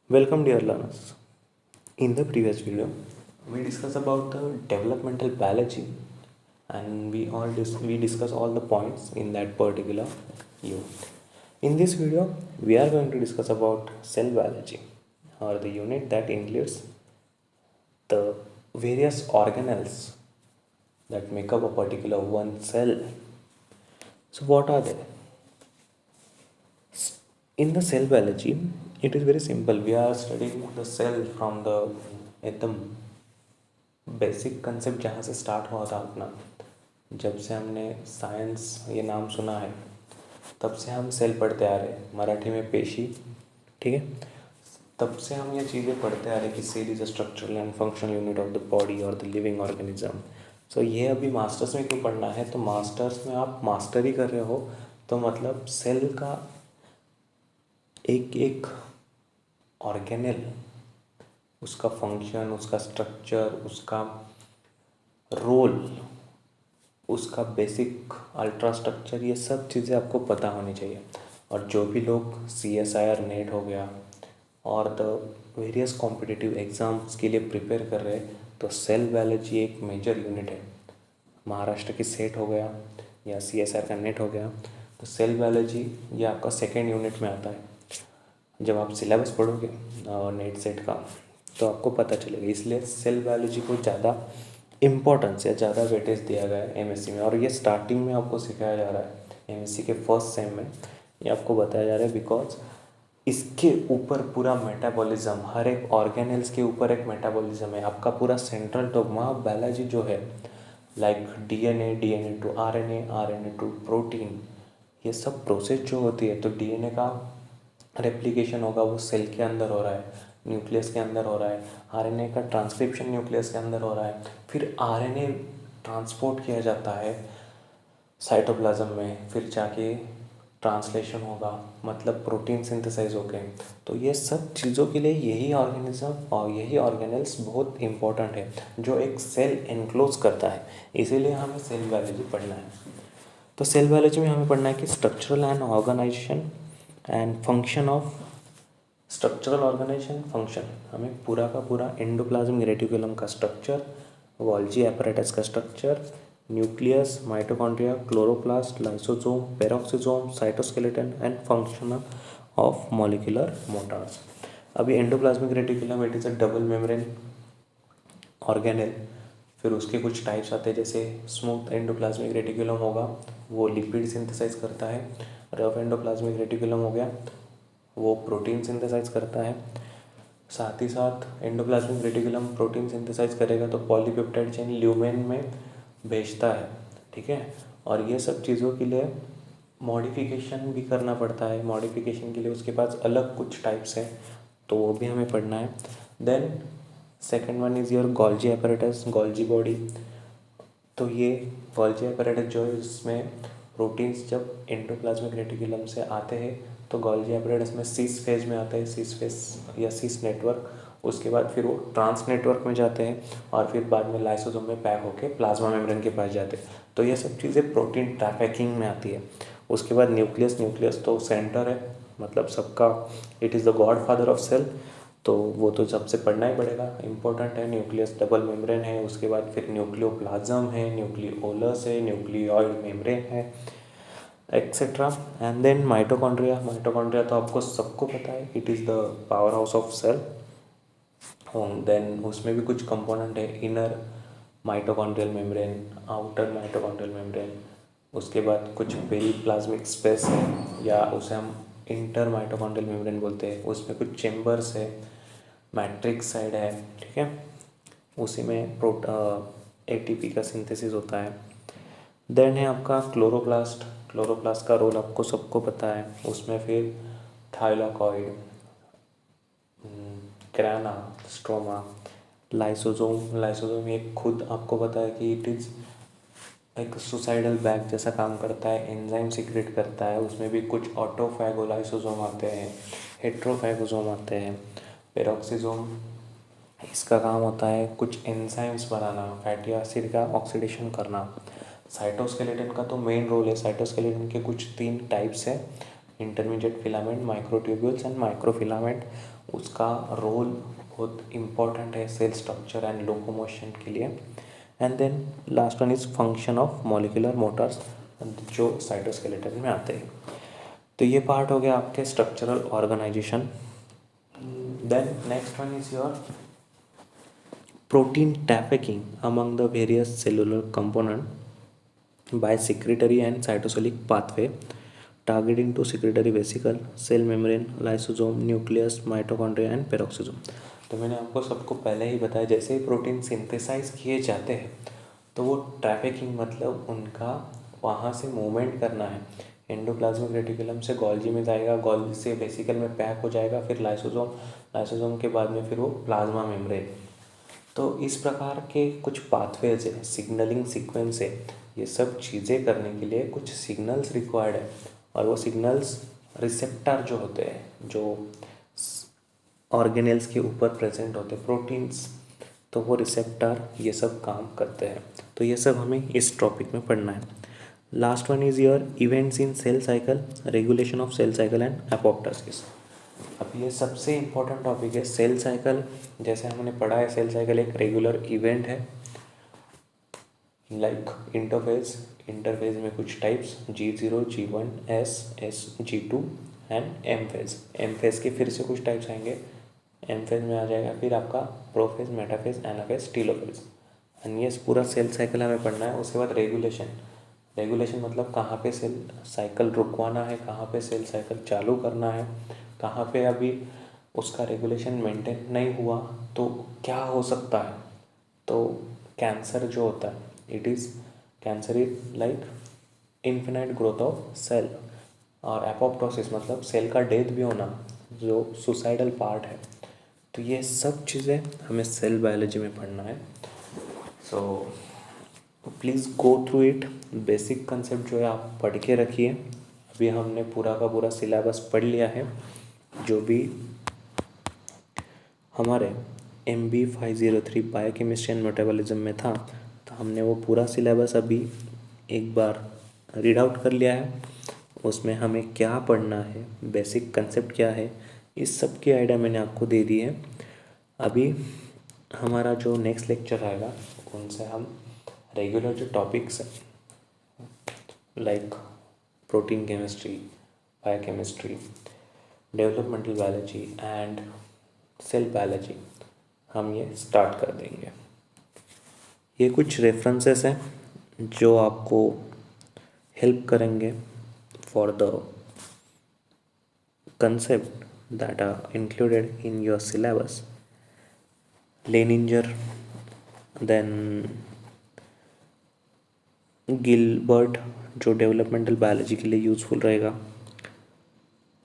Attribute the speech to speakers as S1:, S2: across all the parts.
S1: Welcome dear learners. In the previous video, we discussed about the developmental biology and we discuss all the points in that particular unit. In this video, we are going to discuss about cell biology or the unit that includes the various organelles that make up a particular one cell. So what are they? In the cell biology, it is very simple. We are studying the cell from the एकदम basic concept जहाँ से start हुआ था अपना, जब से हमने science ये नाम सुना है तब से हम सेल पढ़ते आ रहे हैं, मराठी में पेशी, ठीक है। तब से हम ये चीज़ें पढ़ते आ रहे हैं कि cell is a structural and functional unit of the body और द लिविंग ऑर्गेनिज्म। सो ये अभी मास्टर्स में क्यों पढ़ना है, तो मास्टर्स में आप मास्टरी कर रहे हो तो मतलब सेल का एक एक ऑर्गेनेल, उसका फंक्शन, उसका स्ट्रक्चर, उसका रोल, उसका बेसिक अल्ट्रा स्ट्रक्चर, ये सब चीज़ें आपको पता होनी चाहिए। और जो भी लोग CSIR नेट हो गया और द वेरियस कॉम्पिटिटिव एग्ज़ाम्स के लिए प्रिपेयर कर रहे हैं तो सेल बायोलॉजी एक मेजर यूनिट है। महाराष्ट्र की सेट हो गया या CSIR का नेट हो गया तो सेल बायोलॉजी ये आपका सेकेंड यूनिट में आता है। जब आप सिलेबस पढ़ोगे नेट सेट का तो आपको पता चलेगा, इसलिए सेल बायोलॉजी को ज़्यादा इम्पोर्टेंस या ज़्यादा वेटेज दिया गया है MSc में। और ये स्टार्टिंग में आपको सिखाया जा रहा है MSc के फर्स्ट सेम में, ये आपको बताया जा रहा है बिकॉज इसके ऊपर पूरा मेटाबॉलिज्म, हर एक ऑर्गेनल्स के ऊपर एक मेटाबॉलिज्म है। आपका पूरा सेंट्रल डोगमा बायोलॉजी जो है, like DNA to RNA to protein, ये सब प्रोसेस जो होती है, तो DNA का रेप्लिकेशन होगा वो सेल के अंदर हो रहा है, न्यूक्लियस के अंदर हो रहा है। RNA का ट्रांसक्रिप्शन न्यूक्लियस के अंदर हो रहा है, फिर RNA ट्रांसपोर्ट किया जाता है साइटोप्लाज्म में, फिर जाके ट्रांसलेशन होगा, मतलब प्रोटीन सिंथेसाइज हो गए। तो ये सब चीज़ों के लिए यही ऑर्गेनिज्म और यही ऑर्गेनल्स बहुत इंपॉर्टेंट है जो एक सेल एनक्लोज करता है, इसीलिए हमें सेल बायोलॉजी पढ़ना है। तो सेल बायोलॉजी में हमें पढ़ना है कि structural and organisation and function of structural organisation function, हमें पूरा का पूरा एंडोप्लाज्मिक रेटिकुलम का स्ट्रक्चर, गोल्जी एपरेटस का structure, nucleus, mitochondria, chloroplast, lysosome, peroxisome, cytoskeleton and function of molecular motors. अभी endoplasmic reticulum it is a double membrane organelle. फिर उसके कुछ टाइप्स आते हैं, जैसे स्मूथ एंडोप्लाज्मिक रेटिकुलम होगा वो लिपिड सिंथेसाइज करता है, रफ एंडोप्लाज्मिक रेटिकुलम हो गया वो प्रोटीन सिंथेसाइज करता है। साथ ही साथ एंडोप्लाज्मिक रेटिकुलम प्रोटीन सिंथेसाइज करेगा तो पॉलीपेप्टाइड चेन ल्यूमेन में भेजता है, ठीक है। और ये सब चीज़ों के लिए मॉडिफिकेशन भी करना पड़ता है, मॉडिफिकेशन के लिए उसके पास अलग कुछ टाइप्स हैं, तो वो भी हमें पढ़ना है। Then second one is your Golgi apparatus, Golgi body. तो ये गोल्जी एपरेटस जो है इसमें प्रोटीन्स जब एंडोप्लाज्मिक रेटिकुलम से आते हैं तो गोल्जी एपरेटस में सीस फेज में आते हैं, सीस फेज या सीस नेटवर्क। उसके बाद फिर वो ट्रांस नेटवर्क में जाते हैं और फिर बाद में लाइसोसोम में पैक होके प्लाज्मा मेम्ब्रेन के पास जाते हैं। तो ये सब चीज़ें प्रोटीन ट्रैफिकिंग में आती है। उसके बाद न्यूक्लियस, न्यूक्लियस तो सेंटर है, मतलब सबका, it is the godfather of cell, तो वो तो सबसे पढ़ना ही पड़ेगा, इंपॉर्टेंट है। न्यूक्लियस डबल मेम्ब्रेन है, उसके बाद फिर न्यूक्लियोप्लाज्म है, न्यूक्लियोलस है, न्यूक्लियोइड मेम्ब्रेन है, etcetera. And then mitochondria, mitochondria तो आपको सबको पता है, it is the power house of cell. Then उसमें भी कुछ कंपोनेंट है, inner mitochondrial membrane, outer mitochondrial membrane. उसके बाद कुछ पेरीप्लाज्मिक स्पेस है या उसे हम इंटर माइटोकॉन्ड्रियल मेम्ब्रेन बोलते हैं, उसमें कुछ चेम्बर्स है, मैट्रिक्स साइड है, ठीक है। उसी में ATP का सिंथेसिस होता है। देन है आपका क्लोरोप्लास्ट, क्लोरोप्लास्ट का रोल आपको सबको पता है, उसमें फिर थाइलाकॉइड, ग्राना, स्ट्रोमा, लाइसोसोम, लाइसोसोम ये खुद आपको पता है कि इट इज़ एक सुसाइडल बैग जैसा काम करता है, एंजाइम सीक्रेट करता है। उसमें भी कुछ ऑटोफैगोलाइसोसोम आते हैं, हेट्रोफैगोसोम आते हैं, पेरोक्सिसोम इसका काम होता है कुछ एंजाइम्स बनाना, फैटी एसिड का ऑक्सीडेशन करना। साइटोस्केलेटन का तो मेन रोल है, साइटोस्केलेटन के कुछ 3 टाइप्स है, intermediate filament, microtubules and microfilament. उसका रोल बहुत इम्पॉर्टेंट है सेल स्ट्रक्चर एंड लोकोमोशन के लिए। And then last one is function of molecular motors, जो साइटोस्केलेटन में आते हैं। तो ये पार्ट हो गया आपके structural organisation. Then next one is your protein trafficking among the various cellular component by secretory and cytosolic pathway targeting to secretory vesicle, cell membrane, lysosome, nucleus, mitochondria and peroxisome। तो मैंने आपको सबको पहले ही बताया, जैसे ही प्रोटीन सिंथेसाइज किए जाते हैं तो वो ट्रैफिकिंग मतलब उनका वहाँ से मूवमेंट करना है। एंडोप्लाज्मिक रेटिकुलम से गोल्जी में जाएगा, गोल्जी से वेसिकल में पैक हो जाएगा, फिर लाइसोसोम, लाइसोसोम के बाद में फिर वो प्लाज्मा मेम्ब्रेन। तो इस प्रकार के कुछ पाथवेज है, सिग्नलिंग सीक्वेंस है। ये सब चीज़ें करने के लिए कुछ सिग्नल्स रिक्वायर्ड है, और वो सिग्नल्स रिसेप्टर जो होते हैं, जो ऑर्गेनेल्स के ऊपर प्रेजेंट होते हैं, प्रोटीन्स, तो वो रिसेप्टर ये सब काम करते हैं। तो ये सब हमें इस टॉपिक में पढ़ना है। Last one is your events in cell cycle, regulation of cell cycle and apoptosis. अब ये सबसे इम्पोर्टेंट टॉपिक है सेल साइकिल। जैसे हमने पढ़ा है, सेल साइकिल एक रेगुलर इवेंट है, लाइक इंटरफेज। इंटरफेज में कुछ types G0, G1, S, G2 and M phase. M phase के फिर से कुछ टाइप्स आएंगे। एम फेज में आ जाएगा फिर आपका prophase, metaphase, anaphase, telophase. And ये पूरा सेल साइकिल हमें पढ़ना है। उसके बाद रेगुलेशन। रेगुलेशन मतलब कहाँ पे सेल साइकिल रुकवाना है, कहाँ पे सेल साइकिल चालू करना है, कहाँ पे अभी उसका रेगुलेशन मेंटेन नहीं हुआ तो क्या हो सकता है। तो कैंसर जो होता है, it is cancer is like infinite growth of cell. और एपोप्टोसिस मतलब सेल का डेथ भी होना, जो सुसाइडल पार्ट है। तो ये सब चीज़ें हमें सेल बायोलॉजी में पढ़ना है। So please go through it. Basic concept जो है आप पढ़ के रखिए। अभी हमने पूरा का पूरा सिलेबस पढ़ लिया है, जो भी हमारे MB503 बायोकेमिस्ट्री एंड मेटाबॉलिज्म में था, तो हमने वो पूरा सिलेबस अभी एक बार रीड आउट कर लिया है। उसमें हमें क्या पढ़ना है, बेसिक कंसेप्ट क्या है, इस सब की आइडिया मैंने आपको दे दी है। अभी हमारा जो नेक्स्ट लेक्चर आएगा, उनसे हम रेगुलर जो टॉपिक्स हैं like protein chemistry, biochemistry, developmental biology and cell biology, हम ये स्टार्ट कर देंगे। ये कुछ रेफरेंसेस हैं जो आपको हेल्प करेंगे for the concept that are included in your syllabus. Leininger, then Gilbert जो डेवलपमेंटल बायोलॉजी के लिए यूज़फुल रहेगा,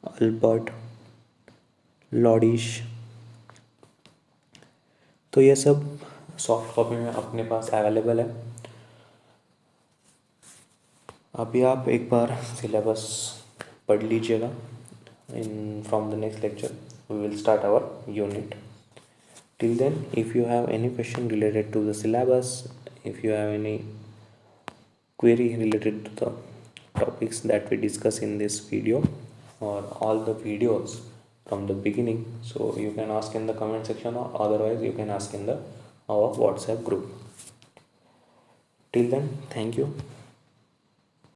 S1: अल्बर्ट, लॉडिश। तो ये सब सॉफ्ट कॉपी में अपने पास अवेलेबल है। अभी आप एक बार सिलेबस पढ़ लीजिएगा। In from the next lecture we will start our unit. Till then, if you have any question related to the syllabus, if you have any query related to the topics that we discuss in this video or all the videos from the beginning, so you can ask in the comment section, or otherwise you can ask in the our WhatsApp group. Till then, thank you.